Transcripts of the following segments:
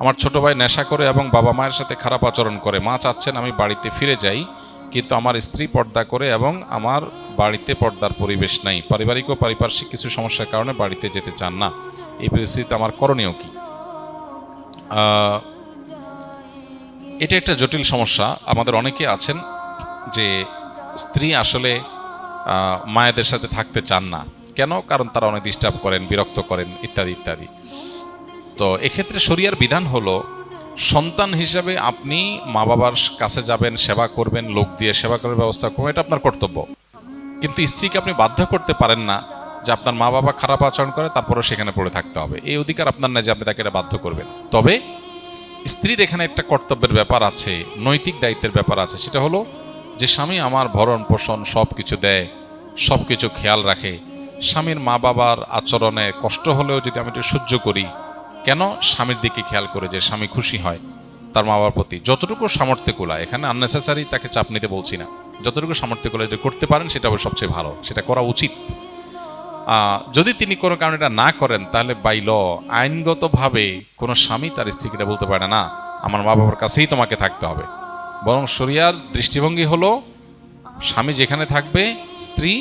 আমার ছোট ভাই নেশা করে এবং বাবা মায়ের সাথে খারাপ আচরণ করে, মা চাচ্ছেন আমি বাড়িতে ফিরে যাই, কিন্তু আমার স্ত্রী পর্দা করে এবং আমার বাড়িতে পর্দার পরিবেশ নাই, পারিবারিক ও পারিপার্শ্বিক কিছু সমস্যার কারণে বাড়িতে যেতে চান না, এই পরিস্থিতিতে আমার করণীয় কি? এটা একটা জটিল সমস্যা। আমাদের অনেকে আছেন যে স্ত্রী আসলে মায়েদের সাথে থাকতে চান না। কেন? কারণ তারা অনেক ডিস্টার্ব করেন, বিরক্ত করেন, ইত্যাদি ইত্যাদি। তো এক্ষেত্রে শরিয়ার বিধান হলো, সন্তান হিসাবে আপনি মা বাবার কাছে যাবেন, সেবা করবেন, লোক দিয়ে সেবা করার ব্যবস্থা করবেন, এটা আপনার কর্তব্য। কিন্তু স্ত্রীকে আপনি বাধ্য করতে পারেন না যে আপনার মা বাবা খারাপ আচরণ করে তারপরেও সেখানে পড়ে থাকতে হবে, এই অধিকার আপনার নাই যে আপনি তাকে এটা বাধ্য করবেন। তবে স্ত্রীর এখানে একটা কর্তব্যের ব্যাপার আছে, নৈতিক দায়িত্বের ব্যাপার আছে। সেটা হলো যে স্বামী আমার ভরণ পোষণ সব কিছু দেয়, সব কিছু খেয়াল রাখে, স্বামীর মা বাবার আচরণে কষ্ট হলেও যদি আমি একটু সহ্য করি, কেন? স্বামীর দিকে খেয়াল করে যে স্বামী খুশি হয় তার মা বাবার প্রতি, যতটুকু সামর্থ্য কুলায়, এখানে আননেসেসারি তাকে চাপ নিতে বলছি না, যতটুকু সামর্থ্য কুলায় যদি করতে পারেন সেটা হবে সবচেয়ে ভালো, সেটা করা উচিত। যদি তিনি কোনো কারণে এটা না করেন, তাহলে বাই ল, আইনগতভাবে কোনো স্বামী তার স্ত্রীকে এটা বলতে পারে না আমার মা বাবার কাছেই তোমাকে থাকতে হবে। বরং শরিয়ার দৃষ্টিভঙ্গি হলো স্বামী যেখানে থাকবে স্ত্রী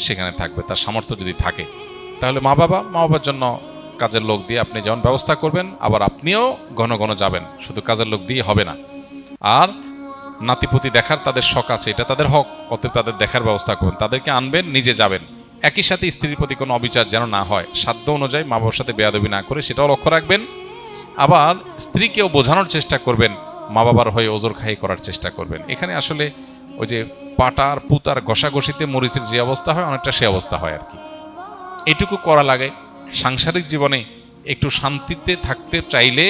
সেখানে থাকবে, তার সামর্থ্য যদি থাকে। তাহলে মা বাবার জন্য কাজের লোক দিয়ে আপনি যেমন ব্যবস্থা করবেন, আবার আপনিও ঘন ঘন যাবেন, শুধু কাজের লোক দিয়ে হবে না। আর নাতিপুতি দেখার তাদের শখ আছে, এটা তাদের হক, অতএব তাদের দেখার ব্যবস্থা করবেন, তাদেরকে আনবেন, নিজে যাবেন। একই সাথে স্ত্রীর প্রতি কোনো অবিচার যেন না হয়, সাধ্য অনুযায়ী মা বাবার সাথে বেয়াদবি না করে সেটাও লক্ষ্য রাখবেন। আবার স্ত্রীকেও বোঝানোর চেষ্টা করবেন, মা বাবার হয়ে ওজোর খাই করার চেষ্টা করবেন। এখানে আসলে ওই যে পাটার পুতার ঘষাঘষিতে মরিচের যে অবস্থা হয়, অনেকটা সে অবস্থা হয় আর কি। এটুকু করা লাগে। সাংসারিক জীবনে একটু শান্তিতে থাকতে চাইলে